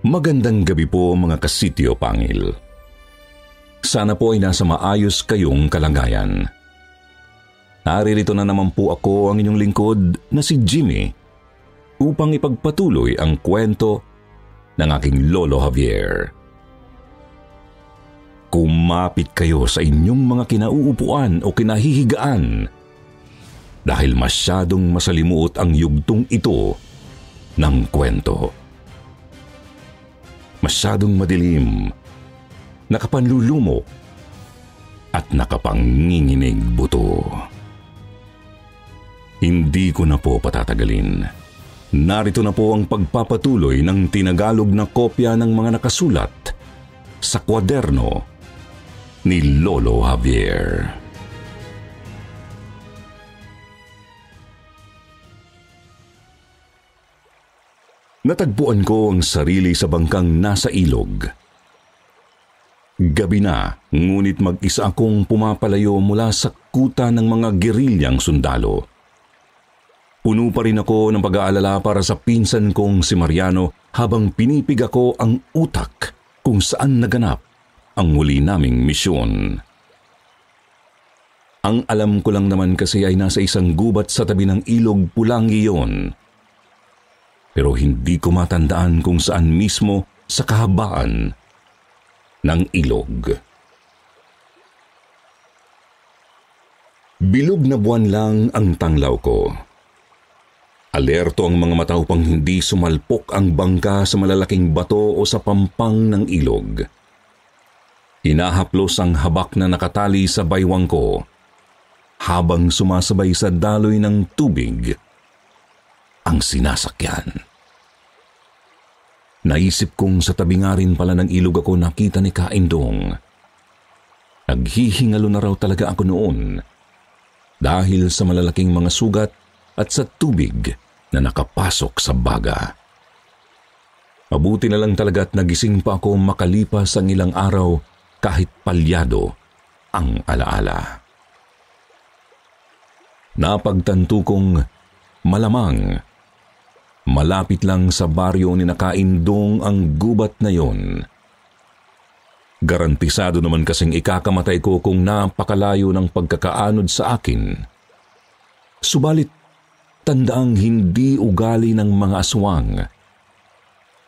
Magandang gabi po mga kasityo pangil. Sana po ay nasa maayos kayong kalagayan. Naririto na naman po ako ang inyong lingkod na si Jimmy upang ipagpatuloy ang kwento ng aking Lolo Javier. Kumapit kayo sa inyong mga kinauupuan o kinahihigaan dahil masyadong masalimuot ang yugtong ito ng kwento. Masyadong madilim, nakapanlulumo, at nakapanginginig buto. Hindi ko na po patatagalin. Narito na po ang pagpapatuloy ng tinagalog na kopya ng mga nakasulat sa kwaderno ni Lolo Javier. Natagpuan ko ang sarili sa bangkang nasa ilog. Gabi na, ngunit mag-isa akong pumapalayo mula sa kuta ng mga gerilyang sundalo. Puno pa rin ako ng pag-aalala para sa pinsan kong si Mariano habang pinipig ako ang utak kung saan naganap ang huli naming misyon. Ang alam ko lang naman kasi ay nasa isang gubat sa tabi ng ilog Pulangi yun. Pero hindi ko matandaan kung saan mismo sa kahabaan ng ilog. Bilog na buwan lang ang tanglaw ko. Alerto ang mga mata upang hindi sumalpok ang bangka sa malalaking bato o sa pampang ng ilog. Hinahaplos ang habak na nakatali sa baywang ko habang sumasabay sa daloy ng tubig ang sinasakyan. Naisip kong sa tabi nga rin pala ng ilog ako nakita ni Kaindong. Naghihingalo na raw talaga ako noon dahil sa malalaking mga sugat at sa tubig na nakapasok sa baga. Mabuti na lang talaga at nagising pa ako makalipas ang ilang araw kahit palyado ang alaala. Napagtanto kong malamang malapit lang sa baryo ni Kaindong ang gubat na yon. Garantisado naman kasing ikakamatay ko kung napakalayo ng pagkakaanod sa akin. Subalit, tandaang hindi ugali ng mga aswang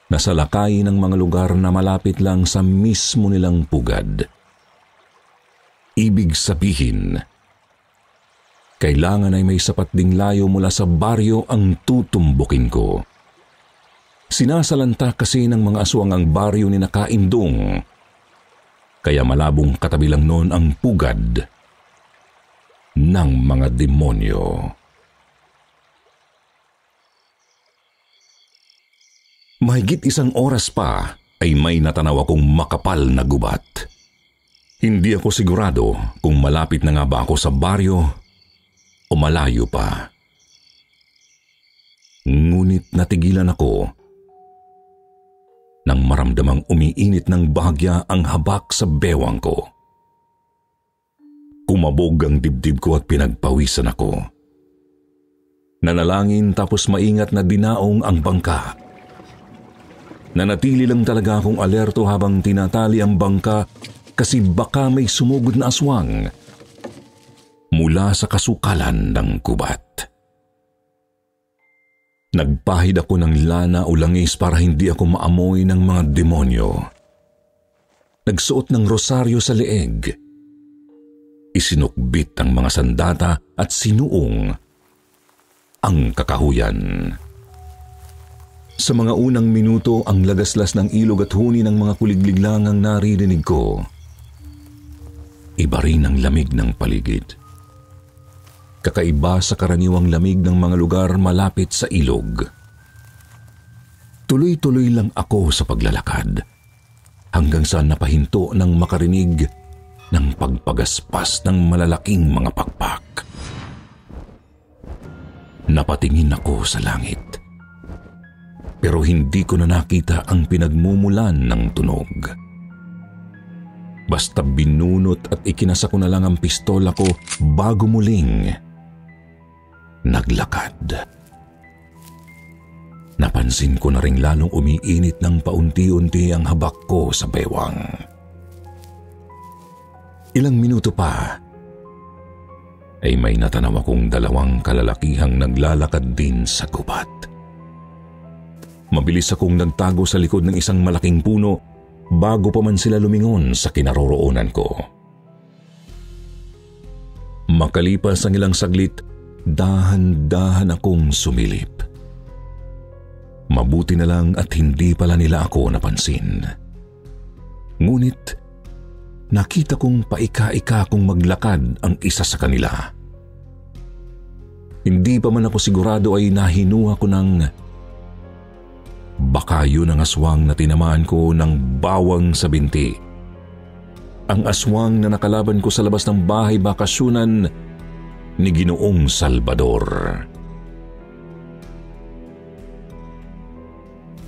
na salakay ng mga lugar na malapit lang sa mismo nilang pugad. Ibig sabihin, kailangan ay may sapat ding layo mula sa baryo ang tutumbukin ko. Sinasalanta kasi ng mga aswang ang baryo ni Kaindong, kaya malabong katabi lang noon ang pugad ng mga demonyo. Mahigit isang oras pa ay may natanaw akong makapal na gubat. Hindi ako sigurado kung malapit na nga ba ako sa baryo o malayo pa. Ngunit natigilan ako nang maramdamang umiinit ng bahagya ang habak sa bewang ko. Kumabog ang dibdib ko at pinagpawisan ako. Nanalangin tapos maingat na dinaong ang bangka. Nanatili lang talaga akong alerto habang tinatali ang bangka kasi baka may sumugod na aswang mula sa kasukalan ng gubat. Nagpahid ako ng lana o langis para hindi ako maamoy ng mga demonyo. Nagsuot ng rosaryo sa leeg. Isinukbit ang mga sandata at sinuong ang kakahuyan. Sa mga unang minuto, ang lagaslas ng ilog at huni ng mga kuliglig lang ang naririnig ko. Iba rin ang lamig ng paligid. Kakaiba sa karaniwang lamig ng mga lugar malapit sa ilog. Tuloy-tuloy lang ako sa paglalakad hanggang sa napahinto ng makarinig ng pagpagaspas ng malalaking mga pakpak. Napatingin ako sa langit. Pero hindi ko na nakita ang pinagmumulan ng tunog. Basta binunot at ikinasa ko na lang ang pistola ko bago muling naglakad. napansin ko na ring lalong umiinit ng paunti-unti ang habak ko sa bewang. Ilang minuto pa, ay may natanaw akong dalawang kalalakihang naglalakad din sa gubat. Mabilis akong nagtago sa likod ng isang malaking puno bago pa man sila lumingon sa kinaroroonan ko. Makalipas ang ilang saglit, dahan-dahan akong sumilip. Mabuti na lang at hindi pala nila ako napansin. Ngunit, nakita kong paika-ika kong maglakad ang isa sa kanila. Hindi pa man ako sigurado ay nahinuha ko ng baka yun ang aswang na tinamaan ko ng bawang sa binti. Ang aswang na nakalaban ko sa labas ng bahay bakasyunan ni Ginoong Salvador.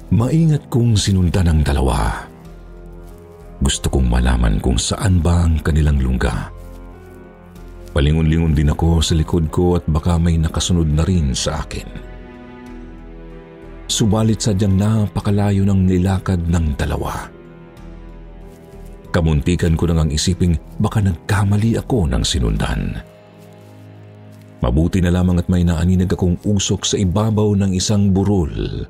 Maingat kong sinundan ang dalawa. Gusto kong malaman kung saan ba ang kanilang lungga. Palingon-lingon din ako sa likod ko at baka may nakasunod na rin sa akin. Subalit sadyang napakalayo ng nilakad ng dalawa. Kamuntikan ko nang isiping baka nagkamali ako ng sinundan. Mabuti na lamang at may naaninag akong usok sa ibabaw ng isang burol.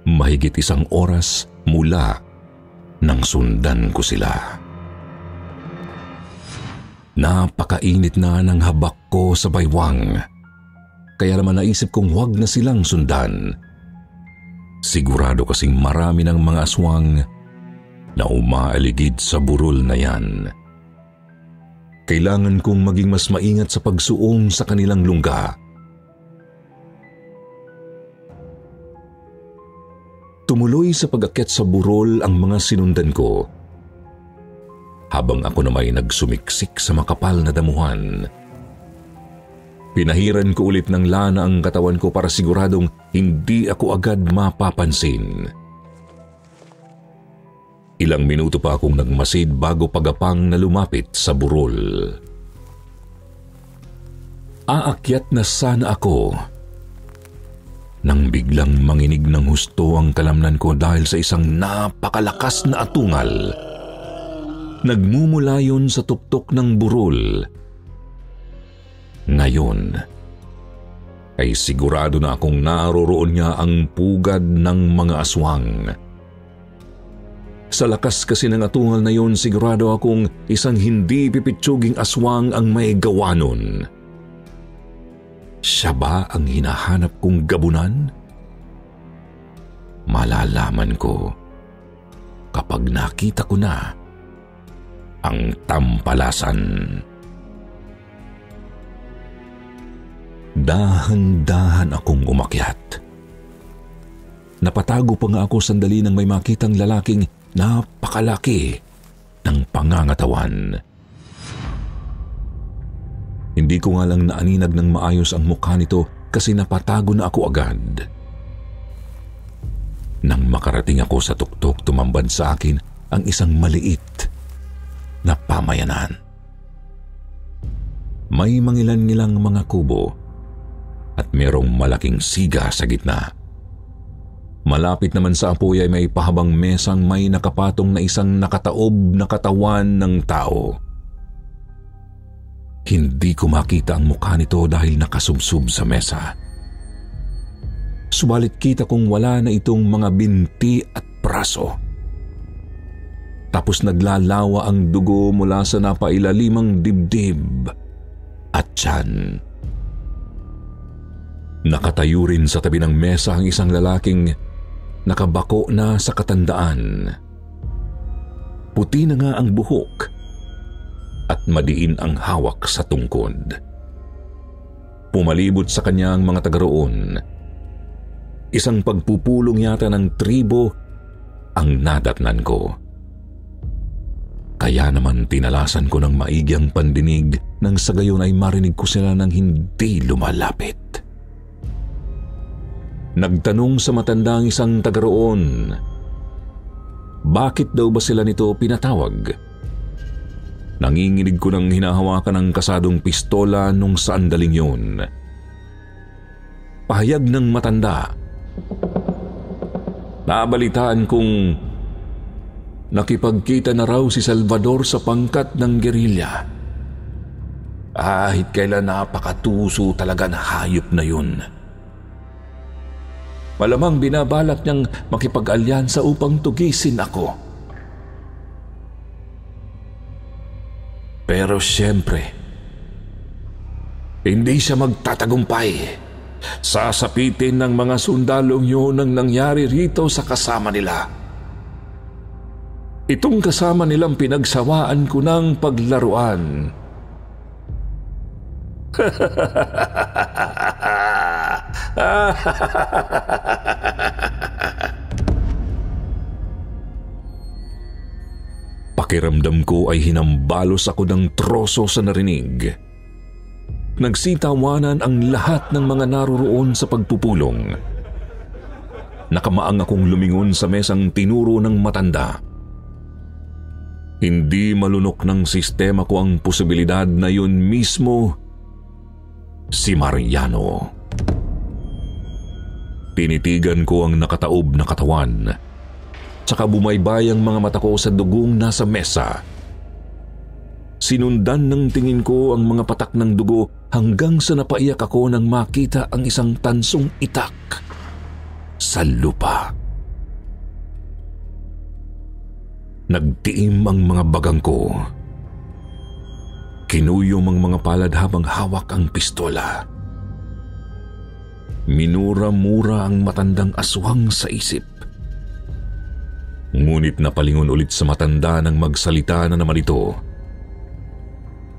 Mahigit 1 oras mula nang sundan ko sila. Napakainit na ng habak ko sa baywang, kaya naman naisip kong huwag na silang sundan. Sigurado kasing marami ng mga aswang na umaaligid sa burol na yan. Kailangan kong maging mas maingat sa pagsuong sa kanilang lungga. Tumuloy sa pag-akyat sa burol ang mga sinundan ko, habang ako na may nagsumiksik sa makapal na damuhan. Pinahiran ko ulit ng lana ang katawan ko para siguradong hindi ako agad mapapansin. Ilang minuto pa akong nagmasid bago pagapang na lumapit sa burol. Aakyat na sana ako nang biglang manginig ng husto ang kalamnan ko dahil sa isang napakalakas na atungal. Nagmumula yun sa tuktok ng burol. Ngayon, ay sigurado na akong naroroon niya ang pugad ng mga aswang. Sa lakas kasi ng atungal na yun, sigurado akong isang hindi pipitsuging aswang ang may gawa nun. Siya ba ang hinahanap kong gabunan? Malalaman ko kapag nakita ko na ang tampalasan. Dahan-dahan akong umakyat. Napatago pa nga ako sandali nang may makitang lalaking napakalaki ng pangangatawan. Hindi ko nga lang naaninag ng maayos ang mukha nito kasi napatago na ako agad. Nang makarating ako sa tuktok, tumambad sa akin ang isang maliit na pamayanan. May mangilan-ngilang mga kubo at merong malaking siga sa gitna. Malapit naman sa apoy ay may pahabang mesang may nakapatong na isang nakataob na katawan ng tao. Hindi ko makita ang mukha nito dahil nakasubsob sa mesa. Subalit kita kong wala na itong mga binti at braso. Tapos naglalawa ang dugo mula sa napailalimang dibdib at tiyan. Nakatayo rin sa tabi ng mesa ang isang lalaking nakabako na sa katandaan. Puti na nga ang buhok at madiin ang hawak sa tungkod. Pumalibot sa kanya ang mga taga-roon. Isang pagpupulong yata ng tribo ang nadatnan ko. Kaya naman tinalasan ko ng maigi ang pandinig nang sa gayon ay marinig ko sila nang hindi lumalapit. Nagtanong sa matandang isang taga-roon, bakit daw ba sila nito pinatawag? Nanginginig ko nang hinahawakan ng kasadong pistola nung sandaling yun. Pahayag ng matanda, Nabalitaan kong nakipagkita na raw si Salvador sa pangkat ng gerilya. Kahit kailan napakatuso talaga na hayop na yun. Malamang binabalak niyang makipag-alyansa upang tugisin ako. Pero siyempre, hindi siya magtatagumpay. Sasapitin ng mga sundalong yun ang nangyari rito sa kasama nila. Itong kasama nilang pinagsawaan ko ng paglaruan. Pakiramdam ko ay hinambalos ako ng troso sa narinig. Nagsitawanan ang lahat ng mga naroroon sa pagpupulong. Nakamaang akong lumingon sa mesang tinuro ng matanda. Hindi malunok ng sistema ko ang posibilidad na yun mismo si Mariano. Tinitigan ko ang nakataob na katawan, tsaka bumaybay ang mga mata ko sa dugong nasa mesa. Sinundan ng tingin ko ang mga patak ng dugo hanggang sa napaiyak ako nang makita ang isang tansong itak sa lupa. Nagtiim ang mga bagang ko. Kinuyom ang mga palad habang hawak ang pistola. Minura-mura ang matandang aswang sa isip. Ngunit napalingon ulit sa matanda nang magsalita na naman ito.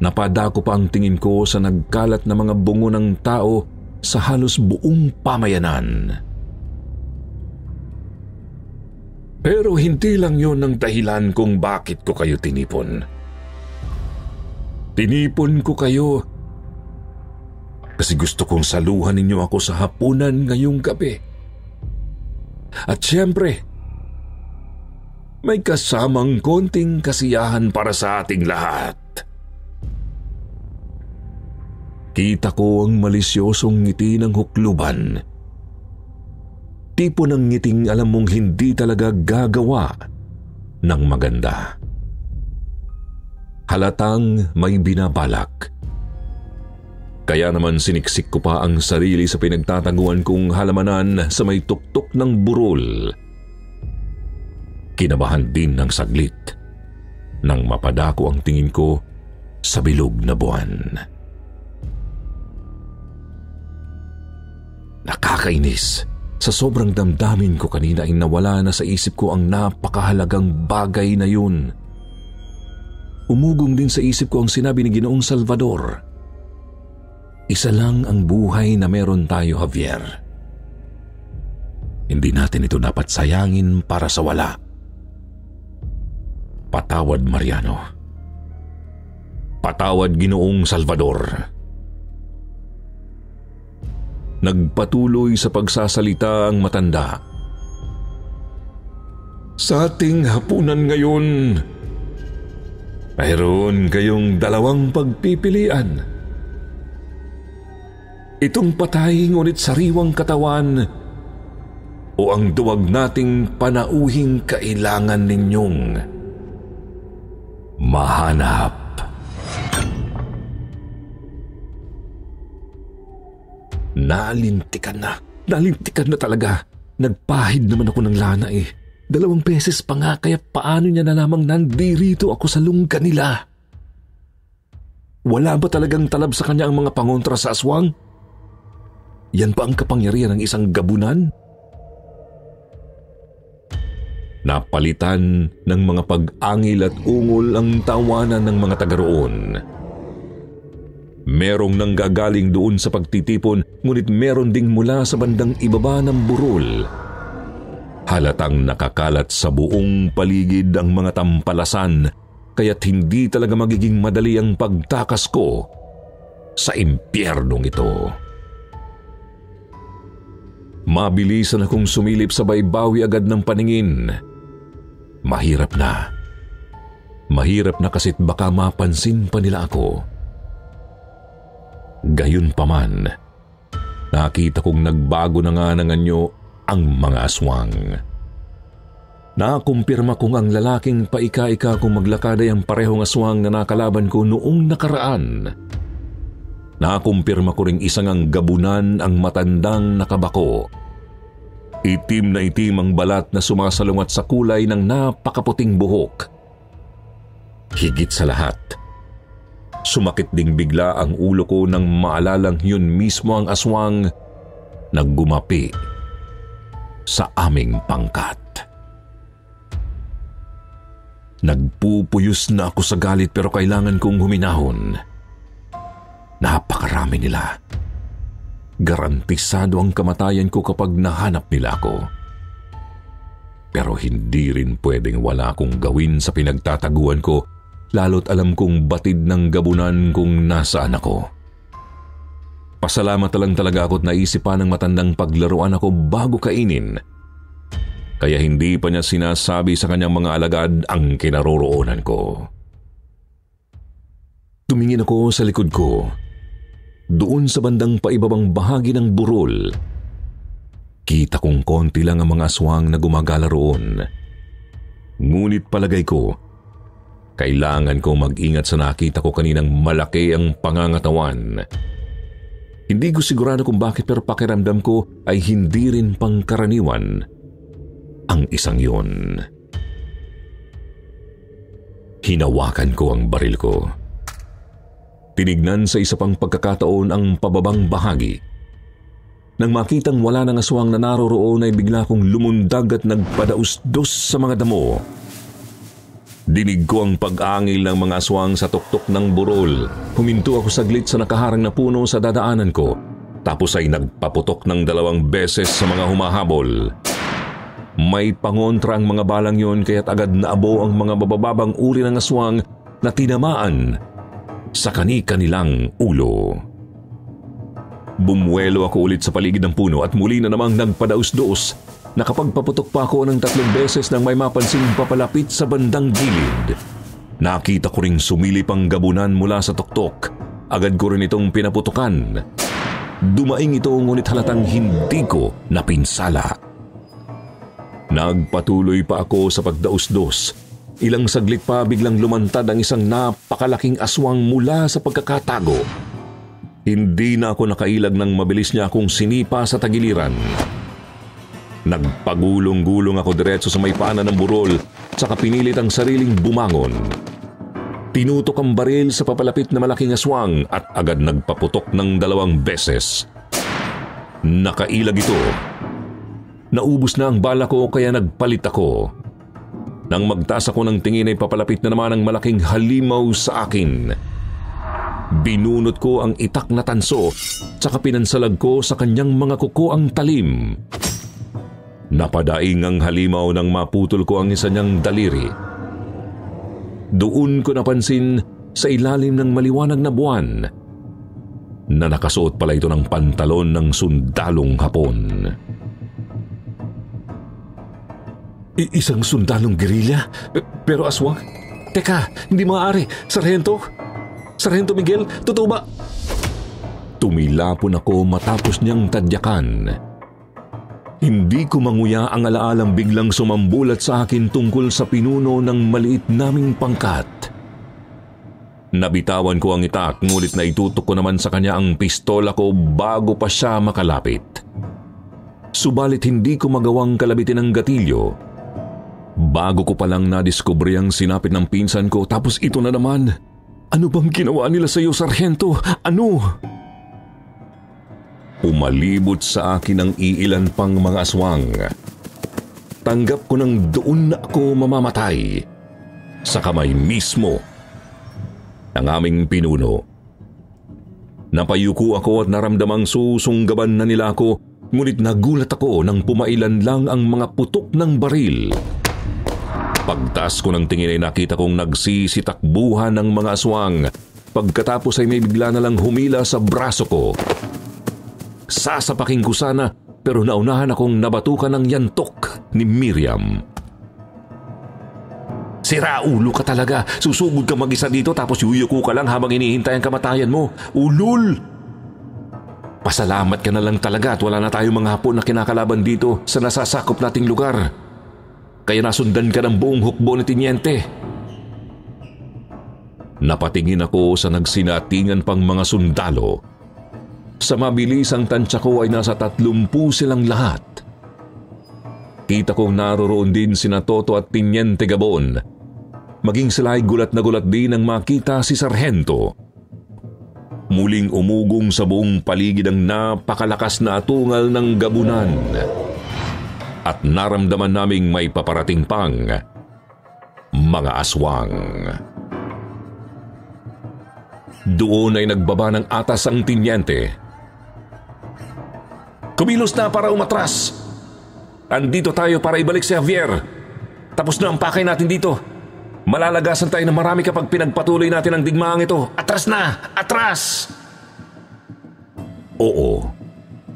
Napadako pa ang tingin ko sa nagkalat na mga bungo ng tao sa halos buong pamayanan. Pero hindi lang yon ang dahilan kung bakit ko kayo tinipon. Tinipon ko kayo kasi gusto kong saluhan ninyo ako sa hapunan ngayong gabi. At siyempre, may kasamang konting kasiyahan para sa ating lahat. Kita ko ang malisyosong ngiti ng hukluban. Tipo ng ngiting alam mong hindi talaga gagawa ng maganda. Halatang may binabalak. Kaya naman siniksik ko pa ang sarili sa pinagtataguan kong halamanan sa may tuktok ng burol. Kinabahan din ng saglit nang mapadako ang tingin ko sa bilog na buwan. Nakakainis. Sa sobrang damdamin ko kanina ay nawala na sa isip ko ang napakahalagang bagay na yun. Umugong din sa isip ko ang sinabi ni Ginoong Salvador. Isa lang ang buhay na meron tayo, Javier. Hindi natin ito dapat sayangin para sa wala. Patawad, Mariano. Patawad, Ginoong Salvador. Nagpatuloy sa pagsasalita ang matanda. Sa ating hapunan ngayon, mayroon kayong dalawang pagpipilian. Itong patay ngunit sariwang katawan o ang duwag nating panauhing kailangan ninyong mahanap. Nalintikan na talaga. Nagpahid naman ako ng lana eh. 2 beses pa nga, kaya paano niya na lamang nandirito ako sa lungga nila? Wala ba talagang talab sa kanya ang mga pangontra sa aswang? Yan pa ang kapangyarihan ng isang gabunan? Napalitan ng mga pag-angil at ungol ang tawanan ng mga taga roon. Merong nanggagaling doon sa pagtitipon, ngunit meron ding mula sa bandang ibaba ng burol. Halatang nakakalat sa buong paligid ang mga tampalasan, kaya't hindi talaga magiging madali ang pagtakas ko sa impyernong ito. Mabilisan akong sumilip sa baybawi agad ng paningin. Mahirap na. Mahirap na kasit baka mapansin pa nila ako. Gayunpaman, nakita kong nagbago na nga ng anyo ang mga aswang. Nakumpirma kong ang lalaking paika-ika kong maglakad ay ang parehong aswang na nakalaban ko noong nakaraan. Nakumpirma ko ring isang ang gabunan ang matandang nakabako. Itim na itim ang balat na sumasalungat sa kulay ng napakaputing buhok. Higit sa lahat, sumakit ding bigla ang ulo ko nang maalalang yun mismo ang aswang na gumapi sa aming pangkat. Nagpupuyos na ako sa galit pero kailangan kong huminahon. Napakarami nila. Garantisado ang kamatayan ko kapag nahanap nila ako. Pero hindi rin pwedeng wala akong gawin sa pinagtataguan ko, lalo't alam kong batid ng gabunan kung nasaan ako. Pasalamat lang talaga ako't naisipan ng matandang paglaruan ako bago kainin. Kaya hindi pa niya sinasabi sa kanyang mga alagad ang kinaroroonan ko. Tumingin ako sa likod ko. Doon sa bandang paibabang bahagi ng burol, kita kong konti lang ang mga aswang na gumagala roon. Ngunit palagay ko, kailangan kong mag-ingat sa nakita ko kaninang malaki ang pangangatawan. Hindi ko sigurado kung bakit pero pakiramdam ko ay hindi rin pangkaraniwan ang isang yun. Hinawakan ko ang baril ko. Tinignan sa isa pang pagkakataon ang pababang bahagi. Nang makitang wala ng aswang na naroroon ay bigla kong lumundag at nagpadausdos sa mga damo. Dinig ko ang pag-angil ng mga aswang sa tuktok ng burol. Huminto ako saglit sa nakaharang na puno sa dadaanan ko. Tapos ay nagpaputok ng 2 beses sa mga humahabol. May pangontra ang mga balang yon kaya't agad naabo ang mga babababang uri ng aswang na tinamaan sa kani-kanilang ulo. Bumuelo ako ulit sa paligid ng puno at muli na namang nagpadaus-dos. Nakapagpaputok pa ako ng 3 beses nang may mapansing papalapit sa bandang gilid. Nakita ko ring sumilip ang gabunan mula sa tuktok. Agad ko rin itong pinaputukan. Dumaing ito ngunit halatang hindi ko napinsala. Nagpatuloy pa ako sa pagdaus-dos. Ilang saglit pa biglang lumantad ang isang napakalaking aswang mula sa pagkakatago. Hindi na ako nakailag nang mabilis niya akong sinipa sa tagiliran. Nagpagulong-gulong ako diretso sa may paanan ng burol, saka pinilit ang sariling bumangon. Tinutok ang baril sa papalapit na malaking aswang at agad nagpaputok ng 2 beses. Nakailag ito. Naubos na ang bala ko kaya nagpalit ako. Nang magtaas ako ng tingin ay papalapit na naman ang malaking halimaw sa akin. Binunot ko ang itak na tanso, saka pinansalag ko sa kanyang mga kuko ang talim. Napadaing ang halimaw nang maputol ko ang isa niyang daliri. Doon ko napansin sa ilalim ng maliwanag na buwan na nakasuot pala ito ng pantalon ng sundalong Hapon. Isang sundalong gerilya? Pero aswang? Teka, hindi maaari. Sargento? Sargento Miguel, totoo ba? Tumilapon ako matapos niyang tadyakan. Hindi ko manguya ang alaalang biglang sumambulat sa akin tungkol sa pinuno ng maliit naming pangkat. Nabitawan ko ang itak ngunit naitutok ko naman sa kanya ang pistola ko bago pa siya makalapit. Subalit hindi ko magawang kalabitin ang gatilyo. Bago ko palang nadiskubre ang sinapit ng pinsan ko tapos ito na naman. Ano bang ginawa nila sa iyo, Sargento? Ano? Umalibot sa akin ang iilan pang mga aswang. Tanggap ko nang doon na ako mamamatay. Sa kamay mismo ng aming pinuno. Napayuko ako at naramdamang susunggaban na nila ako, ngunit nagulat ako nang pumailan lang ang mga putok ng baril. Pagtaas ko ng tingin ay nakita kong nagsisitakbuhan ng mga aswang. Pagkatapos ay may bigla na lang humila sa braso ko. Sasapaking ko sana pero naunahan akong nabatukan ng yantok ni Miriam. Sira ulo ka talaga. Susugod ka mag-isa dito tapos yuyuko ka lang habang hinihintay ang kamatayan mo. Ulol! Pasalamat ka na lang talaga at wala na tayong mga hapon na kinakalaban dito sa nasasakop nating lugar. Kaya nasundan ka ng buong hukbo ni Tiniente. Napatingin ako sa nagsinatingan pang mga sundalo. Sa mabilisang tansya ko ay nasa 30 silang lahat. Kita kong naroroon din sina Toto at Tiniente Gabon. Maging sila ay gulat na gulat din nang makita si Sarhento. Muling umugong sa buong paligid ang napakalakas na atungal ng gabunan. At naramdaman naming may paparating pang mga aswang. Doon ay nagbaba ng atas ang Tiniente. Kumilos na para umatras. Andito tayo para ibalik si Javier. Tapos na ang pakay natin dito. Malalagasan tayo ng marami kapag pinagpatuloy natin ang digmaang ito. Atras na! Atras! Oo.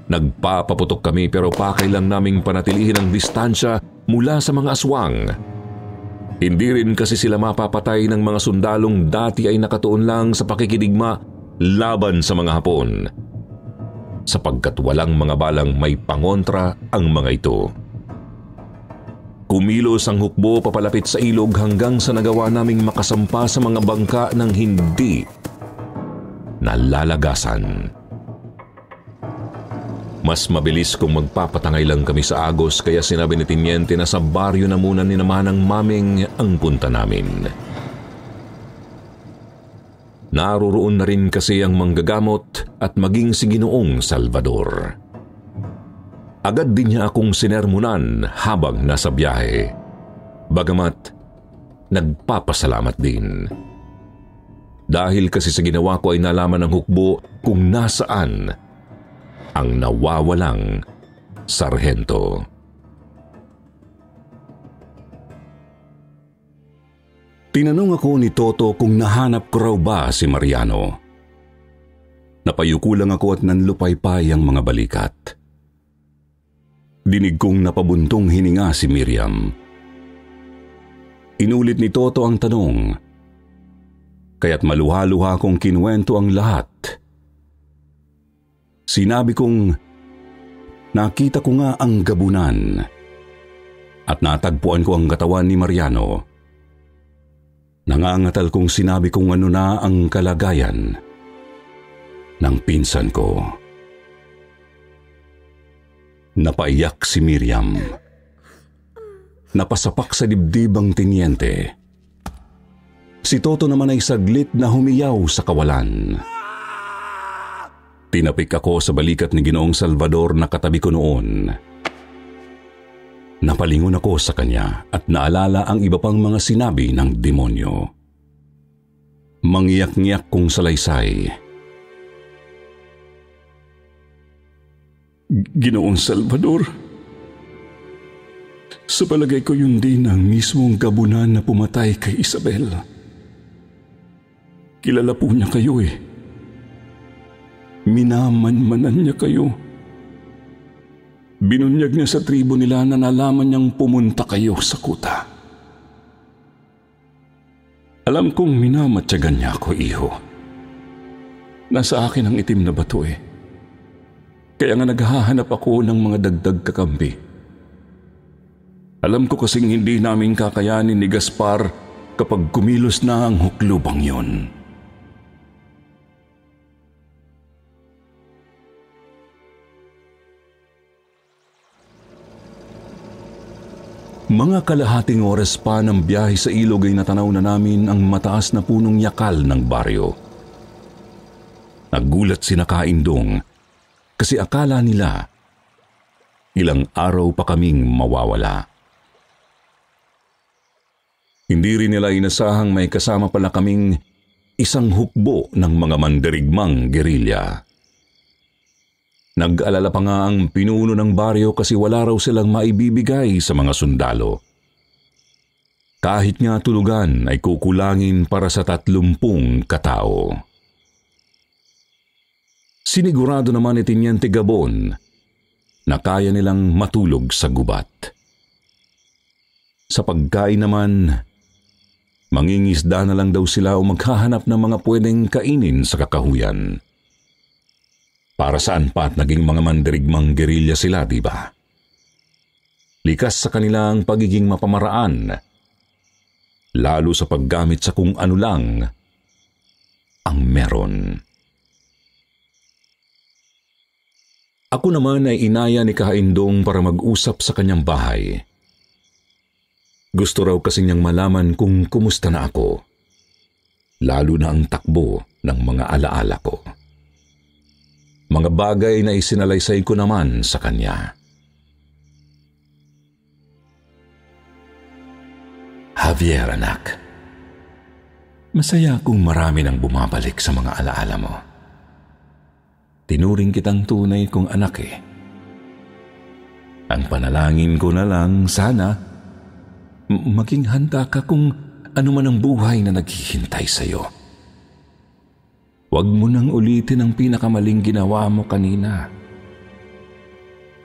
Nagpapaputok kami pero pakay lang naming panatilihin ang distansya mula sa mga aswang. Hindi rin kasi sila mapapatay ng mga sundalong dati ay nakatuon lang sa pakikidigma laban sa mga Hapon. Sapagkat walang mga balang may pangontra ang mga ito. Kumilos ang hukbo papalapit sa ilog hanggang sa nagawa naming makasampa sa mga bangka ng hindi nalalagasan. Mas mabilis kung magpapatangay lang kami sa agos kaya sinabi ni Tiniente na sa baryo na muna ni Manang Maming ang punta namin. Naroroon na rin kasi ang manggagamot at maging si Ginoong Salvador. Agad din niya akong sinermonan habang nasa biyahe. Bagamat nagpapasalamat din. Dahil kasi sa ginawa ko ay nalaman ng hukbo kung nasaan ang nawawalang sarhento. Tinanong ako ni Toto kung nahanap ko raw ba si Mariano. Napayuko lang ako at nanlupaypay ang mga balikat. Dinig kong napabuntong hininga si Miriam. Inulit ni Toto ang tanong, kaya't maluha-luha kong kinuwento ang lahat. Sinabi kong nakita ko nga ang gabunan at natagpuan ko ang katawan ni Mariano. Nangangatal kong sinabi kung ano na ang kalagayan ng pinsan ko. Napaiyak si Miriam. Napasapak sa dibdib ang Tiniente. Si Toto naman ay saglit na humiyaw sa kawalan. Tinapik ako sa balikat ni Ginoong Salvador na katabi ko noon. Napalingon ako sa kanya at naalala ang iba pang mga sinabi ng demonyo. Mangiyak-ngiyak kong salaysay. Ginoong Salvador, sa palagay ko yun din ang mismong gabunan na pumatay kay Isabel. Kilala po niya kayo eh. Minamanmanan niya kayo. Binunyag niya sa tribo nila na nalaman niyang pumunta kayo sa kuta. Alam kong minamatyagan niya ako, iho. Nasa akin ang itim na bato eh. Kaya nga naghahanap ako ng mga dagdag kakampi. Alam ko kasing hindi namin kakayanin ni Gaspar kapag kumilos na ang huklubang yon. Mga kalahating oras pa ng biyahe sa ilog ay natanaw na namin ang mataas na punong yakal ng baryo. Nagulat sina Kaindong kasi akala nila ilang araw pa kaming mawawala. Hindi rin nila inasahang may kasama pala kaming isang hukbo ng mga mandirigmang gerilya. Nag-alala pa nga ang pinuno ng baryo kasi wala raw silang maibibigay sa mga sundalo. Kahit nga tulugan ay kukulangin para sa 30 katao. Sinigurado naman ni Tiniente Gabon na kaya nilang matulog sa gubat. Sa pagkain naman, mangingisda na lang daw sila o maghahanap ng mga pwedeng kainin sa kakahuyan. Para saan pa at naging mga mandirigmang gerilya sila, di ba? Likas sa kanilang pagiging mapamaraan, lalo sa paggamit sa kung ano lang ang meron. Ako naman ay inaya ni Kaindong para mag-usap sa kanyang bahay. Gusto raw kasi niyang malaman kung kumusta na ako, lalo na ang takbo ng mga alaala ko. Mga bagay na isinalaysay ko naman sa kanya. Javier, anak. Masaya akong marami nang bumabalik sa mga alaala mo. Tinuring kitang tunay kong anak eh. Ang panalangin ko na lang, sana maging handa ka kung ano man ang buhay na naghihintay sa'yo. Huwag mo nang ulitin ang pinakamaling ginawa mo kanina.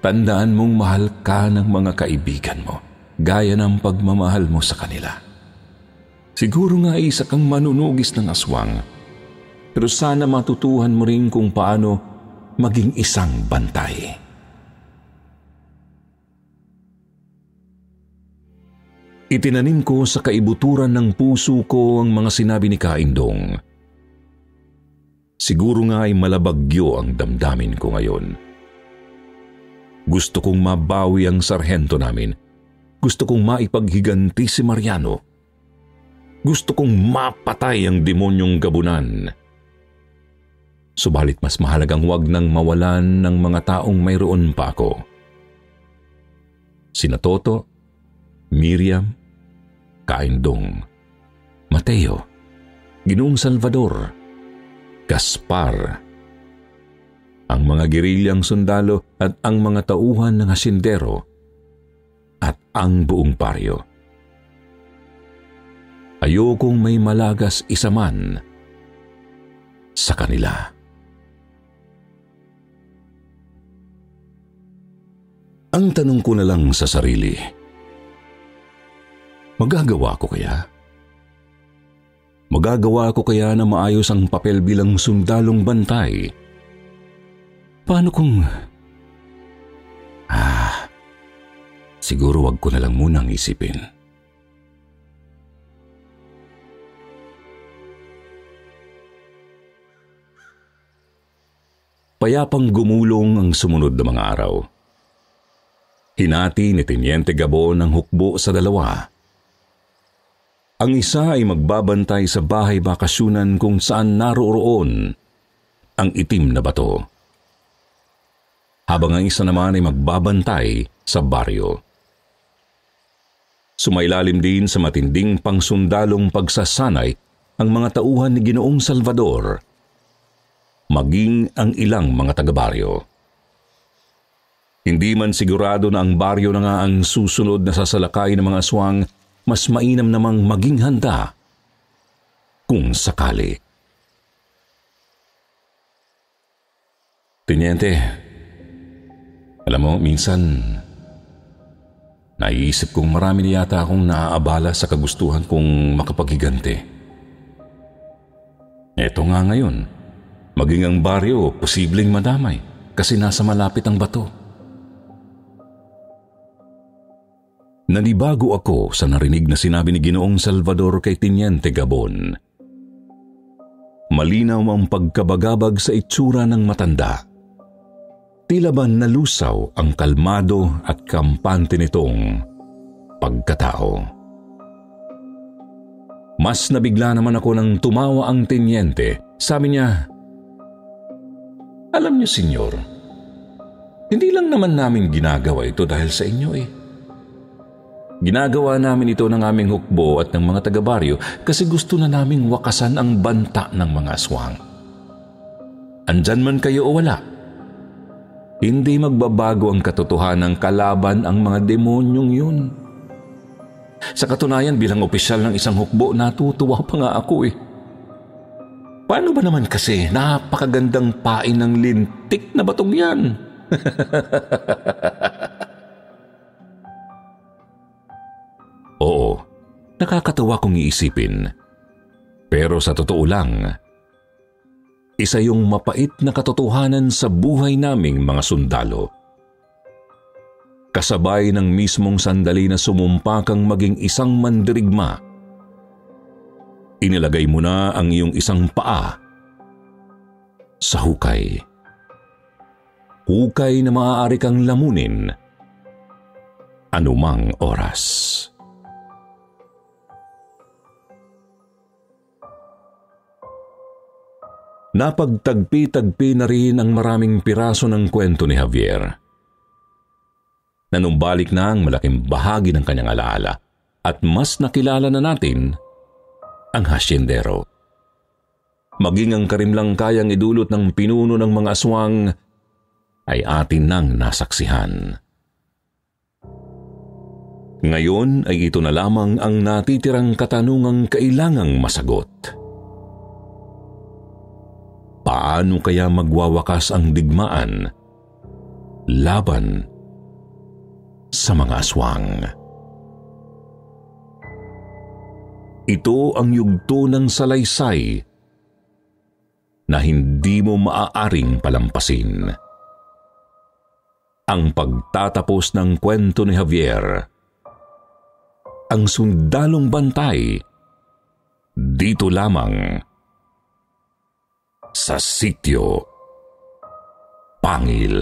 Tandaan mong mahal ka ng mga kaibigan mo, gaya ng pagmamahal mo sa kanila. Siguro nga isa kang manunugis ng aswang, pero sana matutuhan mo rin kung paano maging isang bantay. Itinanim ko sa kaibuturan ng puso ko ang mga sinabi ni Kaindong. Siguro nga ay malabagyo ang damdamin ko ngayon. Gusto kong mabawi ang sarhento namin. Gusto kong maipaghiganti si Mariano. Gusto kong mapatay ang demonyong gabunan. Subalit mas mahalagang wag nang mawalan ng mga taong mayroon pa ako. Sina Toto, Miriam, Kaindong, Mateo, Ginoong Salvador, Gaspar, ang mga gerilyang sundalo at ang mga tauhan ng hasindero at ang buong baryo. Ayokong may malagas isa man sa kanila. Ang tanong ko na lang sa sarili, magagawa ko kaya? Magagawa ko kaya na maayos ang papel bilang sundalong bantay? Paano kung... siguro wag ko na lang munang isipin. Payapang gumulong ang sumunod na mga araw. Hinati ni Teniente Gabon ang hukbo sa dalawa. Ang isa ay magbabantay sa bahay bakasyunan kung saan naroroon ang itim na bato, habang ang isa naman ay magbabantay sa baryo. Sumailalim din sa matinding pangsundalong pagsasanay ang mga tauhan ni Ginoong Salvador, maging ang ilang mga taga-baryo. Hindi man sigurado na ang baryo na nga ang susunod na sasalakay ng mga aswang, mas mainam namang maging handa kung sakali. Teniente, alam mo, minsan naiisip kong marami na yata akong naaabala sa kagustuhan kong makapaghiganti. Eto nga ngayon, maging ang baryo posibleng madamay kasi nasa malapit ang bato. Nanibago ako sa narinig na sinabi ni Ginoong Salvador kay Teniente Gabon. Malinaw ang pagkabagabag sa itsura ng matanda. Tila ba nalusaw ang kalmado at kampante nitong pagkatao. Mas nabigla naman ako nang tumawa ang Teniente. Sabi niya, "Alam niyo, senyor, hindi lang naman namin ginagawa ito dahil sa inyo eh. Ginagawa namin ito ng aming hukbo at ng mga taga-baryo kasi gusto na naming wakasan ang banta ng mga aswang. Andyan man kayo o wala, hindi magbabago ang katotohanan kalaban ang mga demonyong yun. Sa katunayan, bilang opisyal ng isang hukbo, natutuwa pa nga ako eh. Paano ba naman kasi napakagandang pain ng lintik na batong yan?" Oo, nakakatawa kong iisipin. Pero sa totoo lang, isa yung mapait na katotohanan sa buhay naming mga sundalo. Kasabay ng mismong sandali na sumumpa kang maging isang mandirigma, inilagay mo na ang iyong isang paa sa hukay. Hukay na maaari kang lamunin anumang oras. Napagtagpi-tagpi na rin ang maraming piraso ng kwento ni Javier. Nanumbalik na ang malaking bahagi ng kanyang alaala at mas nakilala na natin ang hasyendero. Maging ang karimlang kayang idulot ng pinuno ng mga aswang ay atin nang nasaksihan. Ngayon ay ito na lamang ang natitirang katanungang kailangang masagot. Paano kaya magwawakas ang digmaan laban sa mga aswang? Ito ang yugto ng salaysay na hindi mo maaaring palampasin. Ang pagtatapos ng kwento ni Javier, ang Sundalong Bantay, dito lamang sa Sitio Pangil.